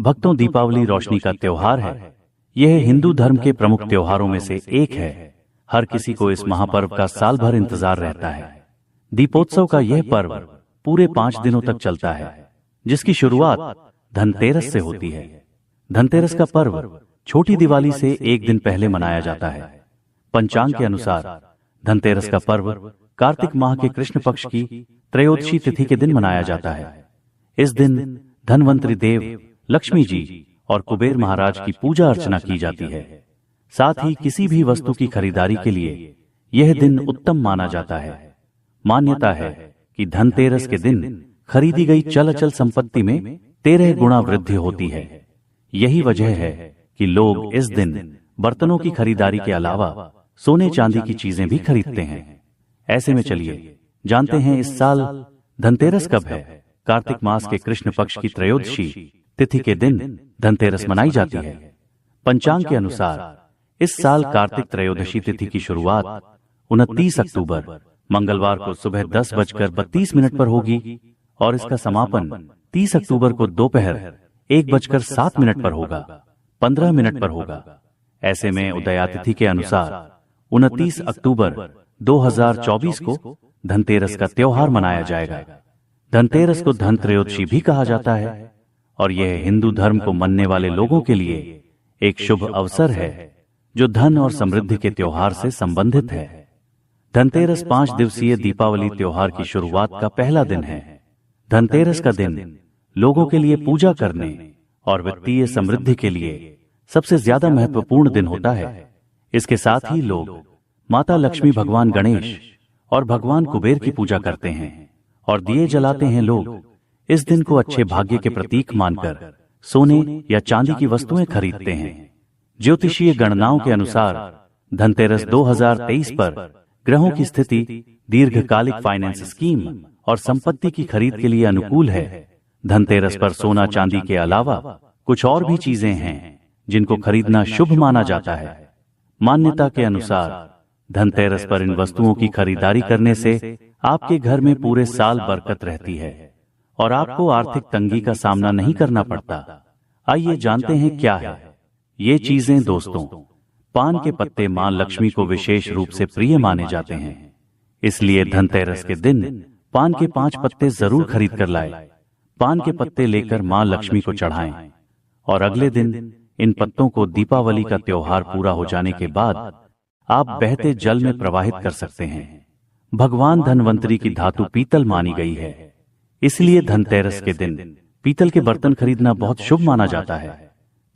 भक्तों, दीपावली रोशनी का त्योहार है। यह हिंदू धर्म के प्रमुख त्योहारों में से एक है। हर किसी को इस महापर्व का साल भर इंतजार रहता है। दीपोत्सव का यह पर्व पूरे 5 दिनों तक चलता है, जिसकी शुरुआत धनतेरस से होती है। धनतेरस का पर्व छोटी दिवाली से एक दिन पहले मनाया जाता है। पंचांग के अनुसार धनतेरस का पर्व कार्तिक माह के कृष्ण पक्ष की त्रयोदशी तिथि के दिन मनाया जाता है। इस दिन धनवंतरी देव, लक्ष्मी जी और कुबेर महाराज की पूजा अर्चना की जाती है। साथ ही किसी भी वस्तु की खरीदारी के लिए यह दिन उत्तम माना जाता है। मान्यता है कि धनतेरस के दिन खरीदी गई चल अचल संपत्ति में 13 गुना वृद्धि होती है। यही वजह है कि लोग इस दिन बर्तनों की खरीदारी के अलावा सोने चांदी की चीजें भी खरीदते हैं। ऐसे में चलिए जानते हैं इस साल धनतेरस कब है। कार्तिक मास के कृष्ण पक्ष की त्रयोदशी तिथि के दिन धनतेरस मनाई जाती है। पंचांग के अनुसार इस साल कार्तिक त्रयोदशी तिथि की शुरुआत 29 अक्टूबर मंगलवार को सुबह 10:32 पर होगी और इसका समापन 30 अक्टूबर को दोपहर 1:07 पर होगा, 15 मिनट पर होगा। ऐसे में उदयातिथि के अनुसार 29 अक्टूबर 2024 को धनतेरस का त्योहार मनाया जाएगा। धनतेरस को धन त्रयोदशी भी कहा जाता है और यह हिंदू धर्म को मानने वाले लोगों के लिए एक शुभ अवसर है जो धन और समृद्धि के त्योहार से संबंधित है। धनतेरस 5 दिवसीय दीपावली त्योहार की शुरुआत का पहला दिन है। धनतेरस का दिन लोगों के लिए पूजा करने और वित्तीय समृद्धि के लिए सबसे ज्यादा महत्वपूर्ण दिन होता है। इसके साथ ही लोग माता लक्ष्मी, भगवान गणेश और भगवान कुबेर की पूजा करते हैं और दिए जलाते हैं। लोग इस दिन को अच्छे भाग्य के प्रतीक मानकर सोने या चांदी की वस्तुएं खरीदते हैं। ज्योतिषीय गणनाओं के अनुसार धनतेरस 2023 पर ग्रहों की स्थिति दीर्घकालिक फाइनेंस स्कीम और संपत्ति की खरीद के लिए अनुकूल है। धनतेरस पर सोना चांदी के अलावा कुछ और भी चीजें हैं जिनको खरीदना शुभ माना जाता है। मान्यता के अनुसार धनतेरस पर इन वस्तुओं की खरीदारी करने से आपके घर में पूरे साल बरकत रहती है और आपको आर्थिक तंगी का सामना नहीं करना पड़ता। आइए जानते हैं क्या है ये चीजें। दोस्तों, पान के पत्ते मां लक्ष्मी को विशेष रूप से प्रिय माने जाते हैं, इसलिए धनतेरस के दिन पान के 5 पत्ते जरूर खरीद कर लाए। पान के पत्ते लेकर मां लक्ष्मी को चढ़ाएं और अगले दिन इन पत्तों को दीपावली का त्योहार पूरा हो जाने के बाद आप बहते जल में प्रवाहित कर सकते हैं। भगवान धनवंतरी की धातु पीतल मानी गई है, इसलिए धनतेरस के दिन पीतल के बर्तन खरीदना बहुत शुभ माना जाता है।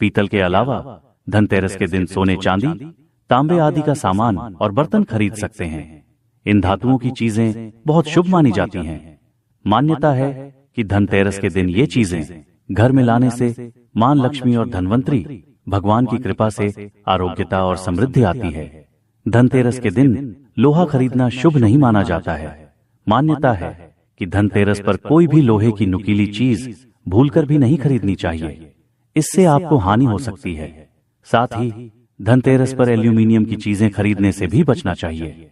पीतल के अलावा धनतेरस के दिन सोने, चांदी, तांबे आदि का सामान और बर्तन खरीद सकते हैं। इन धातुओं की चीजें बहुत शुभ मानी जाती हैं। मान्यता है कि धनतेरस के दिन ये चीजें घर में लाने से मां लक्ष्मी और धनवंतरी भगवान की कृपा से आरोग्यता और समृद्धि आती है। धनतेरस के दिन लोहा खरीदना शुभ नहीं माना जाता है। मान्यता है कि धनतेरस पर कोई भी लोहे की नुकीली चीज भूलकर भी नहीं खरीदनी चाहिए, इससे आपको हानि हो सकती है। साथ ही धनतेरस पर एल्यूमीनियम की चीजें खरीदने से भी बचना चाहिए।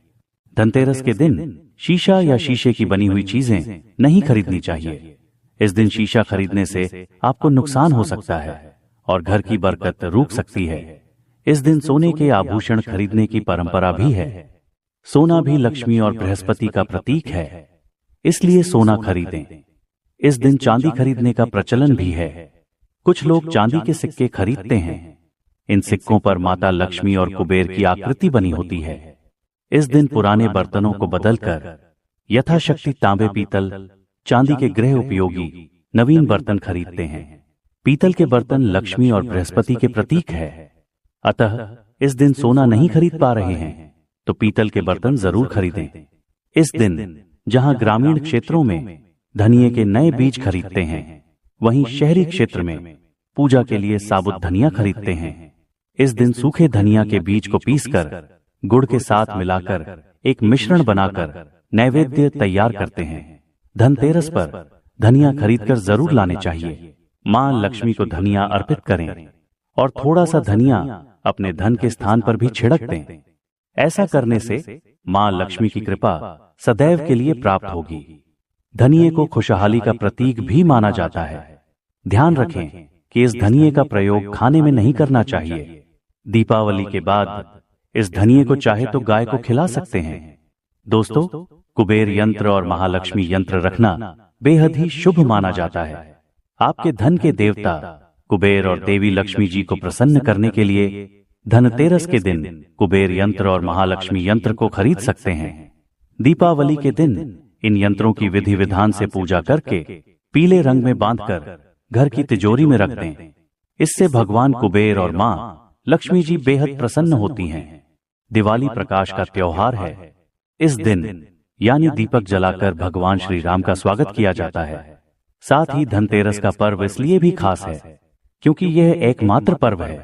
धनतेरस के दिन शीशा या शीशे की बनी हुई चीजें नहीं खरीदनी चाहिए। इस दिन शीशा खरीदने से आपको नुकसान हो सकता है और घर की बरकत रुक सकती है। इस दिन सोने के आभूषण खरीदने की परंपरा भी है। सोना भी लक्ष्मी और बृहस्पति का प्रतीक है, इसलिए सोना खरीदें। इस दिन चांदी खरीदने का प्रचलन भी है। कुछ लोग चांदी के सिक्के खरीदते हैं। इन सिक्कों पर माता लक्ष्मी और कुबेर की आकृति बनी होती है। इस दिन पुराने बर्तनों को बदलकर यथाशक्ति तांबे, पीतल, चांदी के गृह उपयोगी नवीन बर्तन खरीदते हैं। पीतल के बर्तन लक्ष्मी और बृहस्पति के प्रतीक है, अतः इस दिन सोना नहीं खरीद पा रहे हैं तो पीतल के बर्तन जरूर खरीदें। इस दिन जहां ग्रामीण क्षेत्रों में धनिये के नए बीज खरीदते हैं, वहीं शहरी क्षेत्र में पूजा के लिए साबुत धनिया खरीदते हैं। इस दिन सूखे धनिया के बीज को पीसकर गुड़ के साथ मिलाकर एक मिश्रण बनाकर नैवेद्य तैयार करते हैं। धनतेरस पर धनिया खरीदकर जरूर लाने चाहिए। मां लक्ष्मी को धनिया अर्पित करें और थोड़ा सा धनिया अपने धन के स्थान पर भी छिड़क दें। ऐसा करने से मां लक्ष्मी की कृपा सदैव के लिए प्राप्त होगी। धनिये को खुशहाली का प्रतीक भी माना जाता है। ध्यान रखें कि इस धनिये का प्रयोग खाने में नहीं करना चाहिए। दीपावली के बाद इस धनिये को चाहे तो गाय को खिला सकते हैं। दोस्तों, कुबेर यंत्र और महालक्ष्मी यंत्र रखना बेहद ही शुभ माना जाता है। आपके धन के देवता कुबेर और देवी लक्ष्मी जी को प्रसन्न करने के लिए धनतेरस के दिन कुबेर यंत्र और महालक्ष्मी यंत्र को खरीद सकते हैं। दीपावली के दिन इन यंत्रों की विधि विधान से पूजा करके पीले रंग में बांधकर घर की तिजोरी में रख दें। इससे भगवान कुबेर और मां लक्ष्मी जी बेहद प्रसन्न होती हैं। दिवाली प्रकाश का त्योहार है। इस दिन यानी दीपक जलाकर भगवान श्री राम का स्वागत किया जाता है। साथ ही धनतेरस का पर्व इसलिए भी खास है क्योंकि यह एकमात्र पर्व है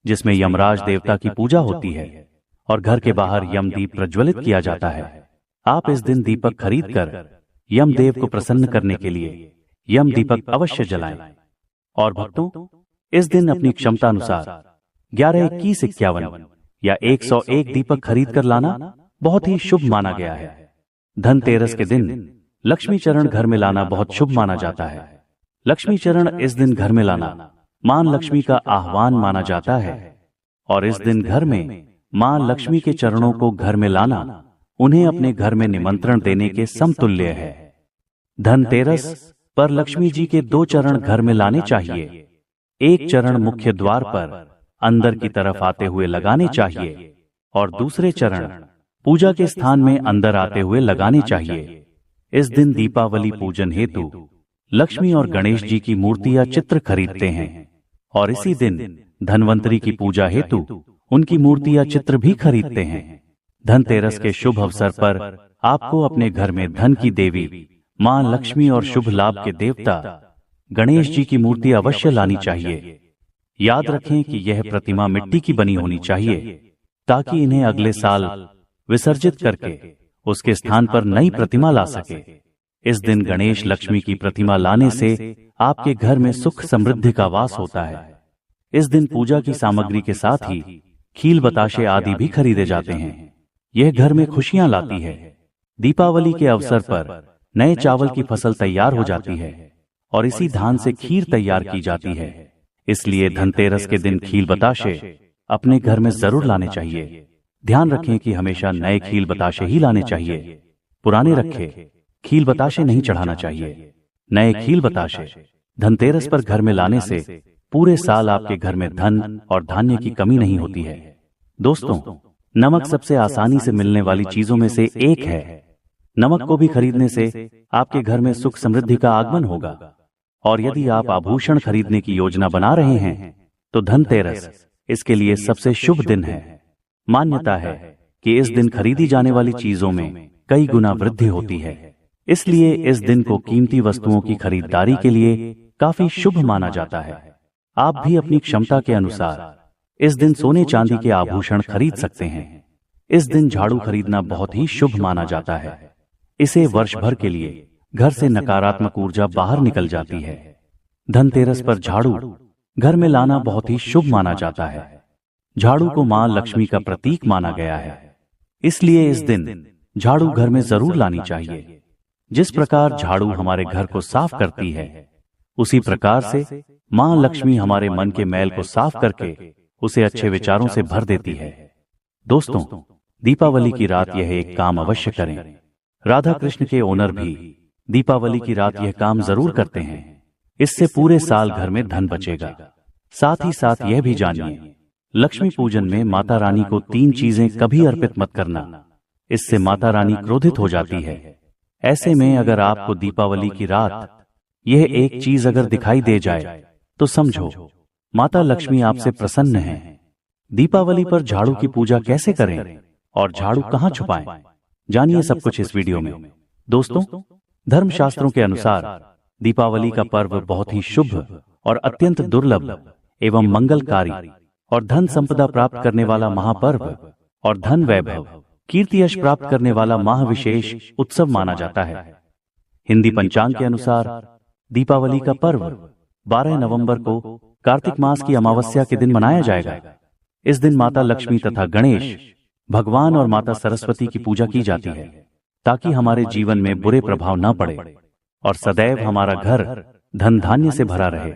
जिसमें यमराज देवता की पूजा होती है और घर के बाहर यमदीप प्रज्वलित किया जाता है। आप इस दिन दीपक खरीदकर यमदेव को प्रसन्न करने के लिए यम दीपक अवश्य जलाएं। और भक्तों, इस दिन अपनी क्षमता अनुसार 11, 21, 51 या 101 दीपक खरीद कर लाना बहुत ही शुभ माना गया है। धनतेरस के दिन लक्ष्मी चरण घर में लाना बहुत शुभ माना जाता है। लक्ष्मी चरण इस दिन घर में लाना मां लक्ष्मी का आह्वान माना जाता है और इस दिन घर में मां लक्ष्मी के चरणों को घर में लाना उन्हें अपने घर में निमंत्रण देने के समतुल्य है। धनतेरस पर लक्ष्मी जी के 2 चरण घर में लाने चाहिए। एक चरण मुख्य द्वार पर अंदर की तरफ आते हुए लगाने चाहिए और दूसरे चरण पूजा के स्थान में अंदर आते हुए लगाने चाहिए। इस दिन दीपावली पूजन हेतु लक्ष्मी और गणेश जी की मूर्ति या चित्र खरीदते हैं और इसी दिन धनवंतरी की पूजा हेतु उनकी मूर्ति या चित्र भी खरीदते हैं। धनतेरस के शुभ अवसर पर आपको अपने घर में धन की देवी मां लक्ष्मी और शुभ लाभ के देवता गणेश जी की मूर्ति अवश्य लानी चाहिए। याद रखें कि यह प्रतिमा मिट्टी की बनी होनी चाहिए ताकि इन्हें अगले साल विसर्जित करके उसके स्थान पर नई प्रतिमा ला सके। इस दिन गणेश लक्ष्मी की प्रतिमा लाने से आपके घर में सुख समृद्धि का वास होता है। इस दिन पूजा की सामग्री के साथ ही खील बताशे आदि भी खरीदे जाते हैं। यह घर में खुशियां लाती है। दीपावली के अवसर पर नए चावल की फसल तैयार हो जाती है और इसी धान से खीर तैयार की जाती है। इसलिए धनतेरस के दिन खील बताशे अपने घर में जरूर लाने चाहिए। ध्यान रखें कि हमेशा नए खील बताशे ही लाने चाहिए। पुराने रखे खील बताशे नहीं चढ़ाना चाहिए। नए खील बताशे धनतेरस पर घर में लाने से पूरे साल आपके घर में धन और धान्य की कमी नहीं होती है। दोस्तों, नमक सबसे आसानी से मिलने वाली चीजों में से एक है। नमक को भी खरीदने से आपके घर में सुख समृद्धि का आगमन होगा। और यदि आप आभूषण खरीदने की योजना बना रहे हैं तो धनतेरस इसके लिए सबसे शुभ दिन है। मान्यता है कि इस दिन खरीदी जाने वाली चीजों में कई गुना वृद्धि होती है। इसलिए इस दिन को कीमती वस्तुओं की खरीदारी के लिए काफी शुभ माना जाता है। आप भी अपनी क्षमता के अनुसार इस दिन सोने चांदी के आभूषण खरीद सकते हैं। इस दिन झाड़ू खरीदना बहुत ही शुभ माना जाता है। इसे वर्ष भर के लिए घर से नकारात्मक ऊर्जा बाहर निकल जाती है। धनतेरस पर झाड़ू घर में लाना बहुत ही शुभ माना जाता है। झाड़ू को मां लक्ष्मी का प्रतीक माना गया है। इसलिए इस दिन झाड़ू घर में जरूर लानी चाहिए। जिस प्रकार झाड़ू हमारे घर को साफ करती है, उसी प्रकार से मां लक्ष्मी हमारे मन के मैल को साफ करके उसे अच्छे विचारों से भर देती है। दोस्तों, दीपावली की रात यह एक काम अवश्य करें। राधा कृष्ण के ओनर भी दीपावली की रात यह काम जरूर करते हैं। इससे पूरे साल घर में धन बचेगा। साथ ही साथ यह भी जानिए, लक्ष्मी पूजन में माता रानी को 3 चीजें कभी अर्पित मत करना। इससे माता रानी क्रोधित हो जाती है। ऐसे में अगर आपको दीपावली की रात यह एक चीज अगर दिखाई दे जाए तो समझो माता लक्ष्मी आपसे प्रसन्न है। दीपावली पर झाड़ू की पूजा कैसे करें और झाड़ू कहां छुपाएं, जानिए सब कुछ इस वीडियो में। दोस्तों, धर्मशास्त्रों के अनुसार दीपावली का पर्व बहुत ही शुभ और अत्यंत दुर्लभ एवं मंगलकारी और धन संपदा प्राप्त करने वाला महापर्व और धन वैभव कीर्ति यश प्राप्त करने वाला महाविशेष उत्सव माना जाता है। हिंदी पंचांग के अनुसार दीपावली का पर्व 12 नवंबर को कार्तिक मास की अमावस्या के दिन मनाया जाएगा। इस दिन माता लक्ष्मी तथा गणेश भगवान और माता सरस्वती की पूजा की जाती है ताकि हमारे जीवन में बुरे प्रभाव न पड़े और सदैव हमारा घर धन धान्य से भरा रहे।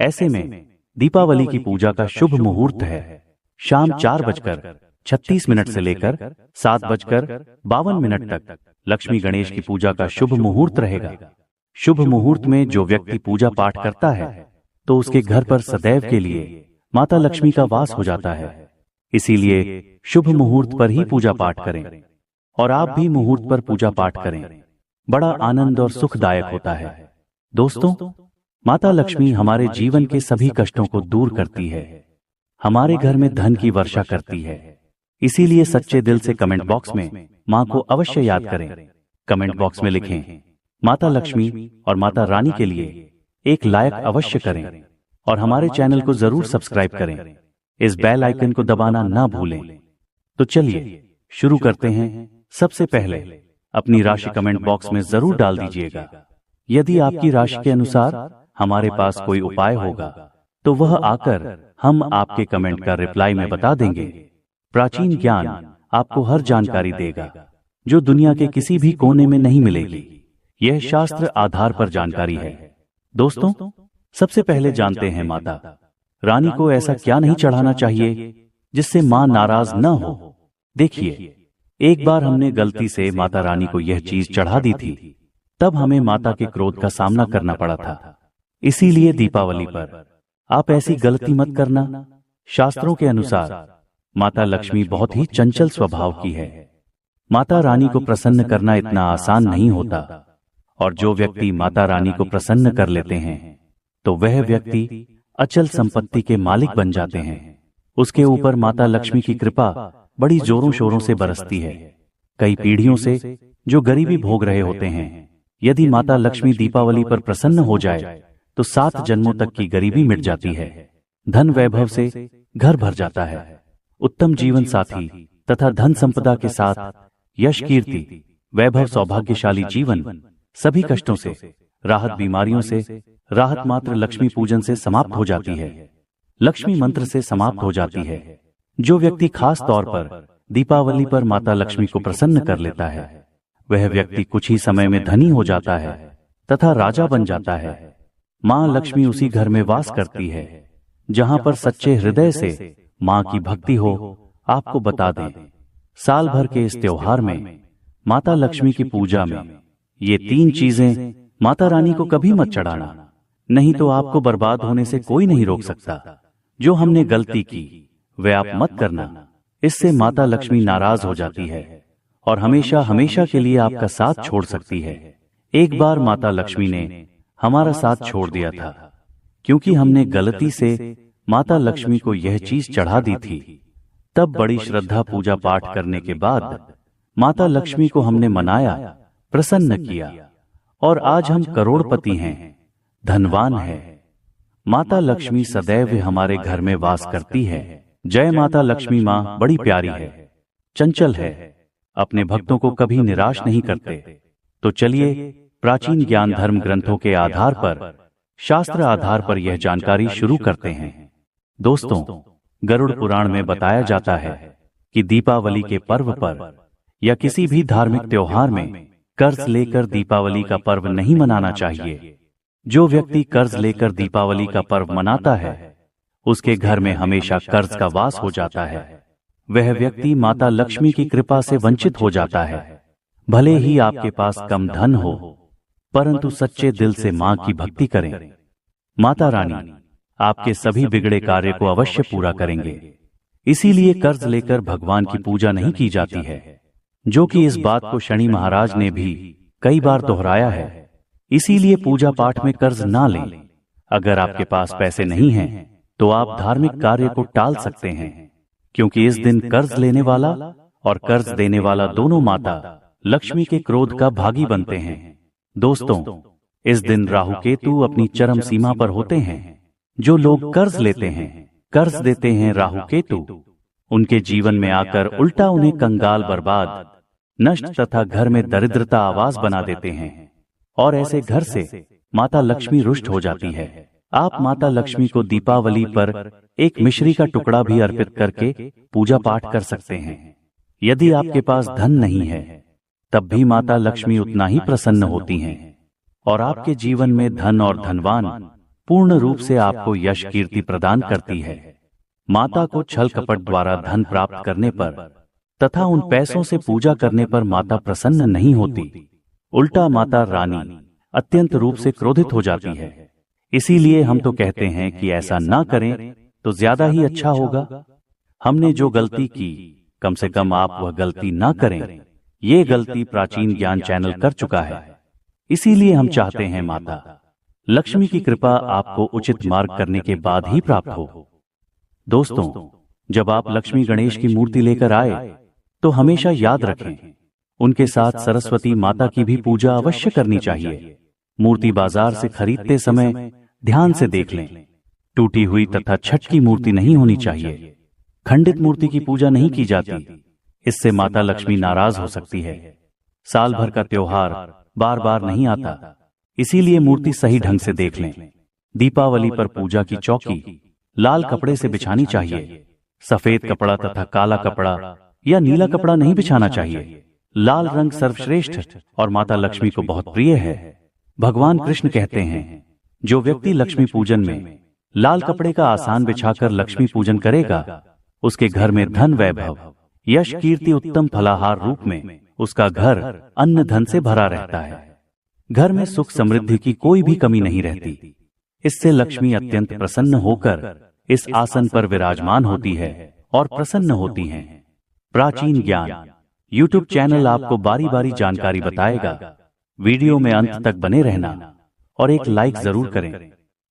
ऐसे में दीपावली की पूजा का शुभ मुहूर्त है शाम 4:36 से लेकर 7:52 तक लक्ष्मी गणेश की पूजा का शुभ मुहूर्त रहेगा। शुभ मुहूर्त में जो व्यक्ति पूजा पाठ करता है तो उसके घर पर सदैव के लिए माता लक्ष्मी का वास हो जाता है। इसीलिए शुभ मुहूर्त पर ही पूजा पाठ करें और आप भी मुहूर्त पर पूजा पाठ करें। बड़ा आनंद और सुखदायक होता है। दोस्तों, माता लक्ष्मी हमारे जीवन के सभी कष्टों को दूर करती है, हमारे घर में धन की वर्षा करती है। इसीलिए सच्चे दिल से कमेंट बॉक्स में मां को अवश्य याद करें। कमेंट बॉक्स में लिखें माता लक्ष्मी और माता रानी के लिए एक लाइक अवश्य करें और हमारे चैनल को जरूर सब्सक्राइब करें। इस बेल आइकन को दबाना ना भूलें। तो चलिए शुरू करते हैं। सबसे पहले अपनी राशि कमेंट बॉक्स में जरूर डाल दीजिएगा। यदि आपकी राशि के अनुसार हमारे पास कोई उपाय होगा तो वह आकर हम आपके कमेंट का रिप्लाई में बता देंगे। प्राचीन ज्ञान आपको हर जानकारी देगा जो दुनिया के किसी भी कोने में नहीं मिलेगी। यह शास्त्र आधार पर जानकारी है। दोस्तों, सबसे पहले जानते हैं माता रानी को ऐसा क्या नहीं चढ़ाना चाहिए जिससे मां नाराज न हो। देखिए, एक बार हमने गलती से माता रानी को यह चीज चढ़ा दी थी, तब हमें माता के क्रोध का सामना करना पड़ा था। इसीलिए दीपावली पर आप ऐसी गलती मत करना। शास्त्रों के अनुसार माता लक्ष्मी बहुत ही चंचल स्वभाव की है। माता रानी को प्रसन्न करना इतना आसान नहीं होता और जो व्यक्ति माता रानी को प्रसन्न कर लेते हैं तो वह व्यक्ति अचल संपत्ति के मालिक बन जाते हैं। उसके ऊपर माता लक्ष्मी की कृपा बड़ी जोरों शोरों से बरसती है। कई पीढ़ियों से जो गरीबी भोग रहे होते हैं, यदि माता लक्ष्मी दीपावली पर प्रसन्न हो जाए तो 7 जन्मों तक की गरीबी मिट जाती है। धन वैभव से घर भर जाता है। उत्तम जीवन साथी तथा धन संपदा के साथ यश, कीर्ति, वैभव, सौभाग्यशाली जीवन, सभी कष्टों से राहत, बीमारियों से राहत मात्र लक्ष्मी पूजन से समाप्त हो जाती है। लक्ष्मी मंत्र से समाप्त हो जाती है। जो व्यक्ति खास तौर पर दीपावली पर माता लक्ष्मी को प्रसन्न कर लेता है वह व्यक्ति कुछ ही समय में धनी हो जाता है तथा राजा बन जाता है। मां लक्ष्मी उसी घर में वास करती है जहां पर सच्चे हृदय से मां की भक्ति हो। आपको बता दें, साल भर के इस त्योहार में माता लक्ष्मी की पूजा में ये 3 चीजें माता रानी को कभी मत चढ़ाना, नहीं तो आपको बर्बाद होने से कोई नहीं रोक सकता। जो हमने गलती की वह आप मत करना, इससे माता लक्ष्मी नाराज हो जाती है और हमेशा हमेशा के लिए आपका साथ छोड़ सकती है। एक बार माता लक्ष्मी ने हमारा साथ छोड़ दिया था क्योंकि हमने गलती से माता लक्ष्मी को यह चीज चढ़ा दी थी। तब बड़ी श्रद्धा पूजा पाठ करने के बाद माता लक्ष्मी को हमने मनाया, प्रसन्न किया और आज हम करोड़पति हैं, धनवान हैं। माता लक्ष्मी सदैव हमारे घर में वास करती है। जय माता लक्ष्मी। मां बड़ी प्यारी है, चंचल है, अपने भक्तों को कभी निराश नहीं करते। तो चलिए प्राचीन ज्ञान धर्म ग्रंथों के आधार पर, शास्त्र आधार पर यह जानकारी शुरू करते हैं। दोस्तों, गरुड़ पुराण में बताया जाता है कि दीपावली के पर्व पर या किसी भी धार्मिक त्योहार में कर्ज लेकर दीपावली का पर्व नहीं मनाना चाहिए। जो व्यक्ति कर्ज लेकर दीपावली का पर्व मनाता है उसके घर में हमेशा कर्ज का वास हो जाता है। वह व्यक्ति माता लक्ष्मी की कृपा से वंचित हो जाता है। भले ही आपके पास कम धन हो, परंतु सच्चे दिल से मां की भक्ति करें। माता रानी आपके सभी बिगड़े कार्य को अवश्य पूरा करेंगे। इसीलिए कर्ज लेकर भगवान की पूजा नहीं की जाती है, जो कि इस बात को शनि महाराज ने भी कई बार दोहराया है। इसीलिए पूजा पाठ में कर्ज ना लें। अगर आपके पास पैसे नहीं हैं तो आप धार्मिक कार्य को टाल सकते हैं, क्योंकि इस दिन कर्ज लेने वाला और कर्ज देने वाला दोनों माता लक्ष्मी के क्रोध का भागी बनते हैं। दोस्तों, इस दिन राहु केतु अपनी चरम सीमा पर होते हैं। जो लोग कर्ज लेते हैं, कर्ज देते हैं राहु केतु, उनके जीवन में आकर उल्टा उन्हें कंगाल, बर्बाद, नष्ट तथा घर में दरिद्रता आवाज बना देते हैं और ऐसे घर से माता लक्ष्मी रुष्ट हो जाती है। आप माता लक्ष्मी को दीपावली पर एक मिश्री का टुकड़ा भी अर्पित करके पूजा पाठ कर सकते हैं। यदि आपके पास धन नहीं है तब भी माता लक्ष्मी उतना ही प्रसन्न होती हैं और आपके जीवन में धन और धनवान पूर्ण रूप से आपको यश कीर्ति प्रदान करती है। माता को छल कपट द्वारा धन प्राप्त करने पर तथा उन पैसों से पूजा करने पर माता प्रसन्न नहीं होती, उल्टा माता रानी अत्यंत रूप से क्रोधित हो जाती है। इसीलिए हम तो कहते हैं कि ऐसा ना करें तो ज्यादा ही अच्छा होगा। हमने जो गलती की, कम से कम आप वह गलती ना करें। ये गलती प्राचीन ज्ञान चैनल कर चुका है। इसीलिए हम चाहते हैं माता लक्ष्मी की कृपा आपको उचित मार्ग करने के बाद ही प्राप्त हो। दोस्तों, जब आप लक्ष्मी गणेश की मूर्ति लेकर आए तो हमेशा याद रखें, उनके साथ सरस्वती माता की भी पूजा अवश्य करनी चाहिए। मूर्ति बाजार से खरीदते समय ध्यान से देख लें, टूटी हुई तथा छठ की मूर्ति नहीं होनी चाहिए। खंडित मूर्ति की पूजा नहीं की जाती, इससे माता लक्ष्मी नाराज हो सकती है। साल भर का त्योहार बार बार नहीं आता, इसीलिए मूर्ति सही ढंग से देख लें। दीपावली पर पूजा की चौकी लाल कपड़े से बिछानी चाहिए। सफेद कपड़ा तथा काला कपड़ा या नीला कपड़ा नहीं बिछाना चाहिए। लाल रंग सर्वश्रेष्ठ और माता लक्ष्मी को बहुत प्रिय है। भगवान कृष्ण कहते हैं, जो व्यक्ति लक्ष्मी पूजन में लाल कपड़े का आसान बिछाकर लक्ष्मी पूजन करेगा, उसके घर में धन वैभव यश कीर्ति उत्तम फलाहार रूप में उसका घर अन्न धन से भरा रहता है। घर में सुख समृद्धि की कोई भी कमी नहीं रहती। इससे लक्ष्मी अत्यंत प्रसन्न होकर इस आसन पर विराजमान होती है और प्रसन्न होती हैं। प्राचीन ज्ञान YouTube चैनल आपको बारी बारी जानकारी बताएगा। वीडियो में अंत तक बने रहना और एक लाइक जरूर करें।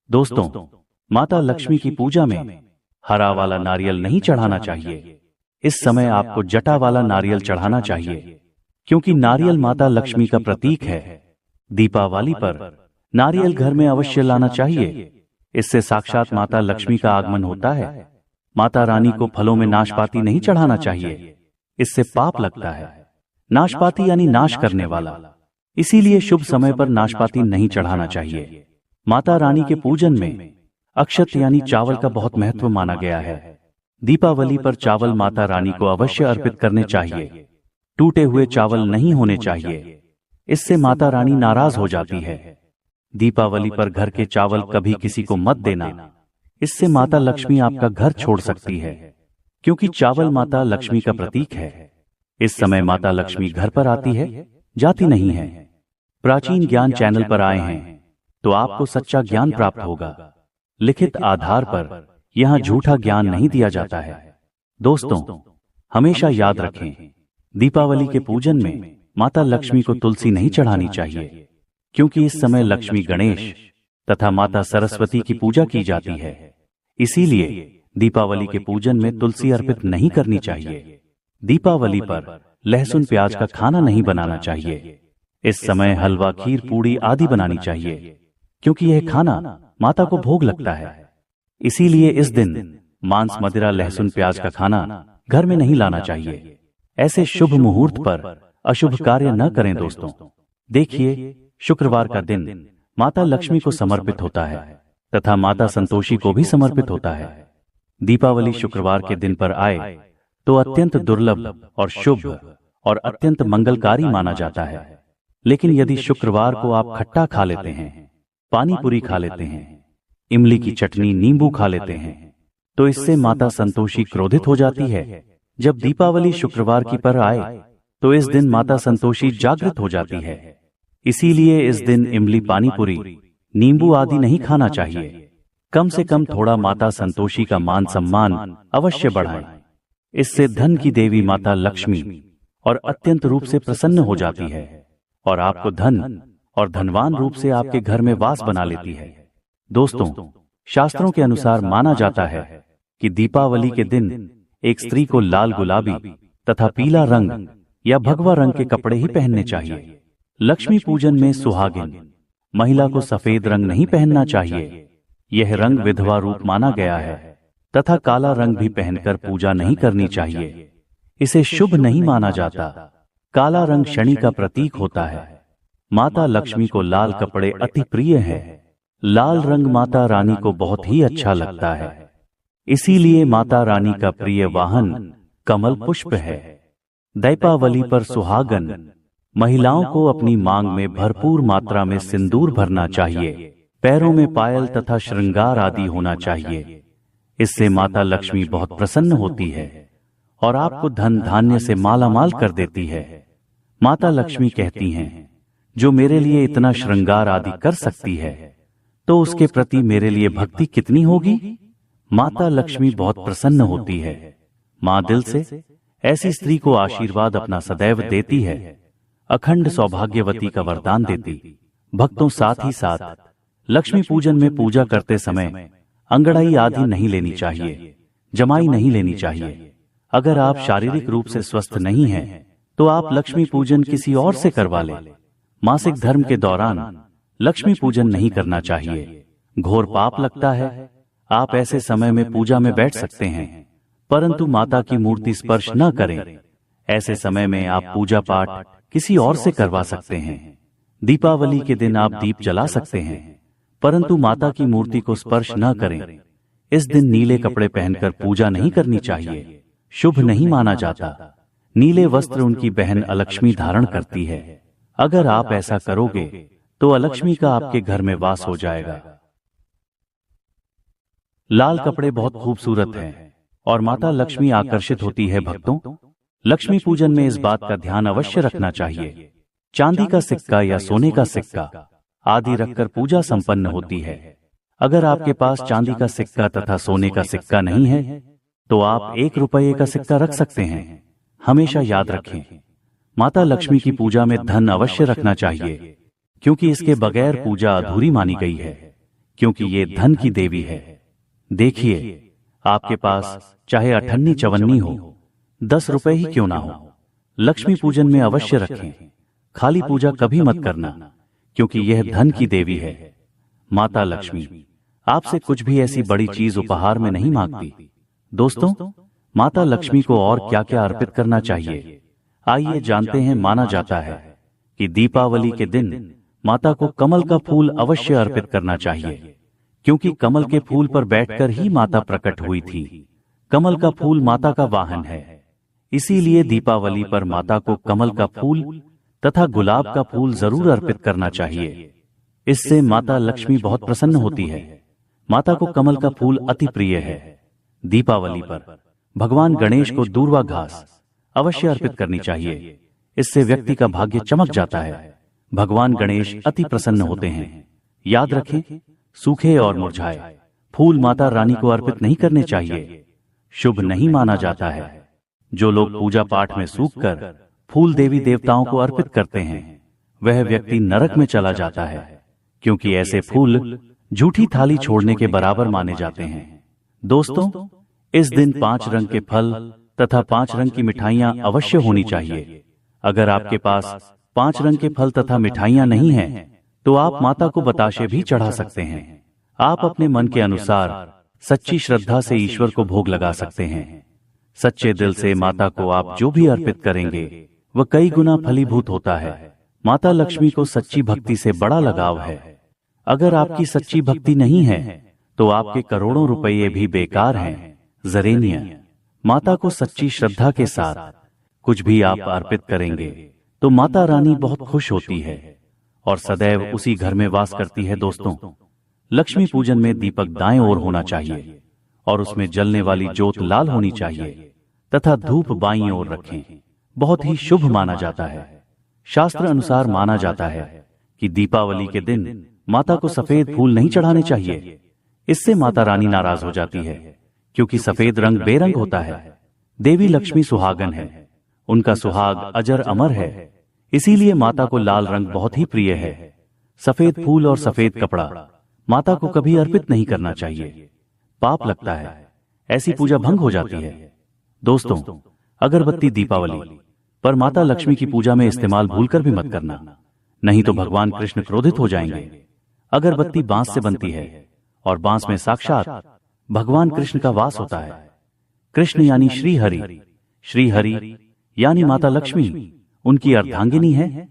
दोस्तों, माता लक्ष्मी की पूजा में हरा वाला नारियल नहीं चढ़ाना चाहिए। इस समय आपको जटा वाला नारियल चढ़ाना चाहिए, क्योंकि नारियल माता लक्ष्मी का प्रतीक है। दीपावली पर नारियल घर में अवश्य लाना चाहिए। इससे साक्षात माता लक्ष्मी का आगमन होता है। माता रानी को फलों में नाशपाती नहीं चढ़ाना चाहिए, इससे पाप लगता है। नाशपाती यानी नाश करने वाला, इसीलिए शुभ समय पर नाशपाती नहीं चढ़ाना चाहिए। माता रानी के पूजन में अक्षत यानी चावल का बहुत महत्व माना गया है। दीपावली पर चावल माता रानी को अवश्य अर्पित करने चाहिए। टूटे हुए चावल नहीं होने चाहिए, इससे माता रानी नाराज हो जाती है। दीपावली पर घर के चावल कभी किसी को मत देना, इससे माता लक्ष्मी आपका घर छोड़ सकती है, क्योंकि चावल माता लक्ष्मी का प्रतीक है। इस समय माता लक्ष्मी घर पर आती है, जाती नहीं है। प्राचीन ज्ञान चैनल पर आए हैं तो आपको सच्चा ज्ञान प्राप्त होगा। लिखित आधार पर यहां झूठा ज्ञान नहीं दिया जाता है। दोस्तों, हमेशा याद रखें, दीपावली के पूजन में माता लक्ष्मी को तुलसी नहीं चढ़ानी चाहिए, क्योंकि इस समय लक्ष्मी गणेश तथा माता सरस्वती की पूजा की जाती है। इसीलिए दीपावली के पूजन में तुलसी अर्पित नहीं करनी चाहिए। दीपावली पर लहसुन प्याज का खाना नहीं बनाना चाहिए। इस समय हलवा खीर पूड़ी आदि बनानी चाहिए, क्योंकि यह खाना माता को भोग लगता है। इसीलिए इस दिन मांस मदिरा लहसुन प्याज का खाना घर में नहीं लाना चाहिए। ऐसे शुभ मुहूर्त पर अशुभ कार्य न करें। दोस्तों, देखिए, शुक्रवार का दिन माता लक्ष्मी को समर्पित होता है तथा माता संतोषी को भी समर्पित होता है। दीपावली शुक्रवार के दिन पर आए तो अत्यंत दुर्लभ और शुभ और अत्यंत मंगलकारी माना जाता है। लेकिन यदि शुक्रवार को आप खट्टा खा लेते हैं, पानी पूरी खा लेते हैं, इमली की चटनी नींबू खा लेते हैं, तो इससे माता संतोषी क्रोधित हो जाती है। जब दीपावली शुक्रवार की पर आए तो इस दिन माता संतोषी जागृत हो जाती है। इसीलिए इस दिन इमली पानी पूरी नींबू आदि नहीं खाना चाहिए। कम से कम थोड़ा माता संतोषी का मान सम्मान अवश्य बढ़ाएं। इससे धन की देवी माता लक्ष्मी और अत्यंत रूप से प्रसन्न हो जाती है और आपको धन और धनवान रूप से आपके घर में वास बना लेती है। दोस्तों, शास्त्रों के अनुसार माना जाता है कि दीपावली के दिन एक स्त्री को लाल गुलाबी तथा पीला रंग या भगवा रंग के कपड़े ही पहनने चाहिए। लक्ष्मी पूजन में सुहागिन महिला को सफेद रंग नहीं पहनना चाहिए। यह रंग विधवा रूप माना गया है तथा काला रंग भी पहनकर पूजा नहीं करनी चाहिए। इसे शुभ नहीं माना जाता। काला रंग शनि का प्रतीक होता है। माता लक्ष्मी को लाल कपड़े अति प्रिय है। लाल रंग माता रानी को बहुत ही अच्छा लगता है। इसीलिए माता रानी का प्रिय वाहन कमल पुष्प है। दीपावली पर सुहागन महिलाओं को अपनी मांग में भरपूर मात्रा में सिंदूर भरना चाहिए, पैरों में पायल तथा श्रृंगार आदि होना चाहिए। इससे माता लक्ष्मी बहुत प्रसन्न होती है और आपको धन धान्य से मालामाल कर देती है। माता लक्ष्मी कहती हैं, जो मेरे लिए इतना श्रृंगार आदि कर सकती है तो उसके प्रति मेरे लिए भक्ति कितनी होगी। माता लक्ष्मी बहुत प्रसन्न होती है। मां दिल से ऐसी स्त्री को आशीर्वाद अपना सदैव देती है। अखंड सौभाग्यवती का वरदान देती। भक्तों, साथ ही साथ लक्ष्मी पूजन में पूजा करते समय अंगड़ाई आदि नहीं लेनी चाहिए, जमाई नहीं लेनी चाहिए। अगर आप शारीरिक रूप से स्वस्थ नहीं हैं तो आप लक्ष्मी पूजन किसी और से करवा लें। मासिक धर्म के दौरान लक्ष्मी पूजन नहीं करना चाहिए, घोर पाप लगता है। आप ऐसे समय में पूजा में बैठ सकते हैं परंतु माता की मूर्ति स्पर्श न करें। ऐसे समय में आप पूजा पाठ किसी और से करवा सकते हैं। दीपावली के दिन आप दीप जला सकते हैं परंतु माता की मूर्ति को स्पर्श न करें। इस दिन नीले कपड़े पहनकर पूजा नहीं करनी चाहिए, शुभ नहीं माना जाता। नीले वस्त्र उनकी बहन अलक्ष्मी धारण करती है। अगर आप ऐसा करोगे तो अलक्ष्मी का आपके घर में वास हो जाएगा। लाल कपड़े बहुत खूबसूरत हैं और माता लक्ष्मी आकर्षित होती है। भक्तों, लक्ष्मी पूजन में इस बात का ध्यान अवश्य रखना चाहिए। चांदी का सिक्का या सोने का सिक्का आदि रखकर पूजा संपन्न होती है। अगर आपके पास चांदी का सिक्का तथा सोने का सिक्का नहीं है तो आप 1 रुपये का सिक्का रख सकते हैं। हमेशा याद रखें, माता लक्ष्मी की पूजा में धन अवश्य रखना चाहिए क्योंकि इसके बगैर पूजा अधूरी मानी गई है, क्योंकि ये धन की देवी है। देखिए, आपके पास चाहे अठन्नी चवन्नी हो, 10 रुपए ही क्यों ना हो, लक्ष्मी पूजन में अवश्य रखें। खाली पूजा कभी मत करना क्योंकि यह धन की देवी है। माता लक्ष्मी आपसे कुछ भी ऐसी बड़ी चीज उपहार में नहीं मांगती। दोस्तों, माता लक्ष्मी को और क्या क्या अर्पित करना चाहिए, आइए जानते हैं। माना जाता है कि दीपावली के दिन माता को कमल का फूल अवश्य अर्पित करना चाहिए क्योंकि कमल के फूल पर बैठकर ही माता प्रकट हुई थी। कमल का फूल माता का वाहन है, इसीलिए दीपावली पर माता को कमल का फूल तथा गुलाब का फूल जरूर अर्पित करना चाहिए। इससे माता लक्ष्मी बहुत प्रसन्न होती है। माता को कमल का फूल अति प्रिय है। दीपावली पर भगवान गणेश को दूर्वा घास अवश्य अर्पित करनी चाहिए। इससे व्यक्ति का भाग्य चमक जाता है। भगवान गणेश अति प्रसन्न होते हैं। याद रखें, सूखे और मुरझाए फूल माता रानी को अर्पित नहीं करने चाहिए, शुभ नहीं माना जाता है। जो लोग पूजा पाठ में सूखकर फूल देवी देवताओं को अर्पित करते हैं वह व्यक्ति नरक में चला जाता है क्योंकि ऐसे फूल झूठी थाली छोड़ने के बराबर माने जाते हैं। दोस्तों, इस दिन 5 रंग के फल तथा 5 रंग की मिठाइयां अवश्य होनी चाहिए। अगर आपके पास 5 रंग के फल तथा मिठाइयां नहीं हैं तो आप माता को बताशे भी चढ़ा सकते हैं। आप अपने मन के अनुसार सच्ची श्रद्धा से ईश्वर को भोग लगा सकते हैं। सच्चे दिल से माता को आप जो भी अर्पित करेंगे वह कई गुना फलीभूत होता है। माता लक्ष्मी को सच्ची भक्ति से बड़ा लगाव है। अगर आपकी सच्ची भक्ति नहीं है तो आपके करोड़ों रुपये भी बेकार हैं। जरेनिया, माता को सच्ची श्रद्धा के साथ कुछ भी आप अर्पित करेंगे तो माता रानी बहुत खुश होती है और सदैव उसी घर में वास करती है। दोस्तों, लक्ष्मी पूजन में दीपक दाएं ओर होना चाहिए और उसमें जलने वाली ज्योत लाल होनी चाहिए तथा धूप बाईं ओर रखें। बहुत ही शुभ माना जाता है। शास्त्र अनुसार माना जाता है कि दीपावली के दिन माता को सफेद फूल नहीं चढ़ाने चाहिए। इससे माता रानी नाराज हो जाती है क्योंकि सफेद रंग बेरंग होता है। देवी लक्ष्मी सुहागन है, उनका सुहाग अजर अमर है, इसीलिए माता को लाल रंग बहुत ही प्रिय है। सफेद फूल और सफेद कपड़ा माता को कभी अर्पित नहीं करना चाहिए, पाप लगता है, ऐसी पूजा भंग हो जाती है। दोस्तों, अगरबत्ती दीपावली पर माता लक्ष्मी की पूजा में इस्तेमाल भूलकर भी मत करना, नहीं तो भगवान कृष्ण क्रोधित हो जाएंगे। अगरबत्ती बांस से बनती है और बांस में साक्षात भगवान कृष्ण का वास होता है। कृष्ण यानी श्री हरि, श्री हरि यानी माता लक्ष्मी उनकी अर्धांगिनी है।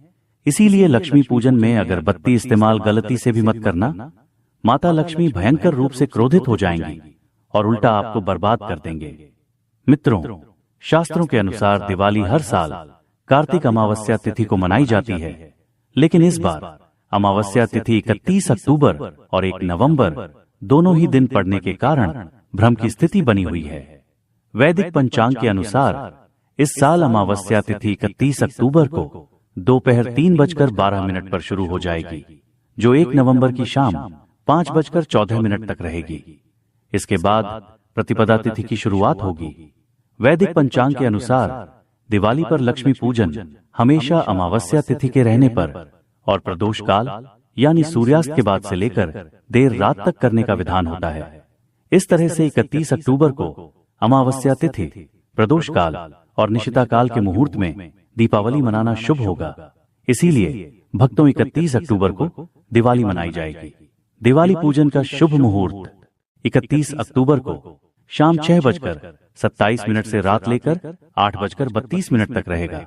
इसीलिए लक्ष्मी पूजन में अगरबत्ती इस्तेमाल गलती से भी मत करना। माता लक्ष्मी भयंकर रूप से क्रोधित हो जाएंगी और उल्टा आपको बर्बाद कर देंगे। मित्रों, शास्त्रों के अनुसार दिवाली हर साल कार्तिक अमावस्या तिथि को मनाई जाती है, लेकिन इस बार अमावस्या तिथि 31 अक्टूबर और 1 नवंबर दोनों ही दिन पड़ने के कारण भ्रम की स्थिति बनी हुई है। वैदिक पंचांग के अनुसार इस साल अमावस्या तिथि 31 अक्टूबर को दोपहर 3:12 पर शुरू हो जाएगी, जो 1 नवंबर की शाम 5:14 तक रहेगी। इसके बाद प्रतिपदा तिथि की शुरुआत होगी। वैदिक पंचांग के अनुसार दिवाली पर लक्ष्मी पूजन हमेशा अमावस्या तिथि के रहने पर और प्रदोष काल यानी सूर्यास्त के बाद से लेकर देर रात तक करने का विधान होता है। इस तरह से 31 अक्टूबर को अमावस्या तिथि, प्रदोष काल और निशिता काल के मुहूर्त में दीपावली मनाना शुभ होगा। इसीलिए भक्तों 31 अक्टूबर को दिवाली मनाई जाएगी। दिवाली पूजन का शुभ मुहूर्त 31 अक्टूबर को शाम 6:27 से रात लेकर 8:32 तक रहेगा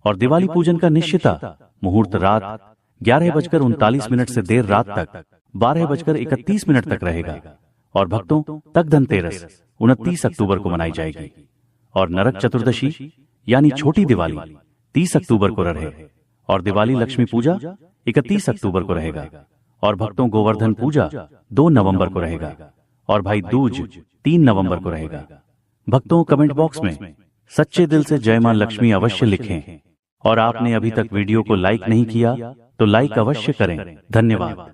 और दिवाली पूजन का निश्चिता मुहूर्त रात 11:39 से देर रात तक 12:31 तक रहेगा और भक्तों तक धनतेरस 29 अक्टूबर को मनाई जाएगी और नरक चतुर्दशी यानी छोटी दिवाली 30 अक्टूबर को रहे और दिवाली लक्ष्मी पूजा 31 अक्टूबर को रहेगा और भक्तों गोवर्धन पूजा 2 नवंबर को रहेगा और भाई दूज 3 नवंबर को रहेगा। भक्तों कमेंट बॉक्स में सच्चे दिल से जय मां लक्ष्मी अवश्य लिखें और आपने अभी तक वीडियो को लाइक नहीं किया तो लाइक अवश्य करें। धन्यवाद।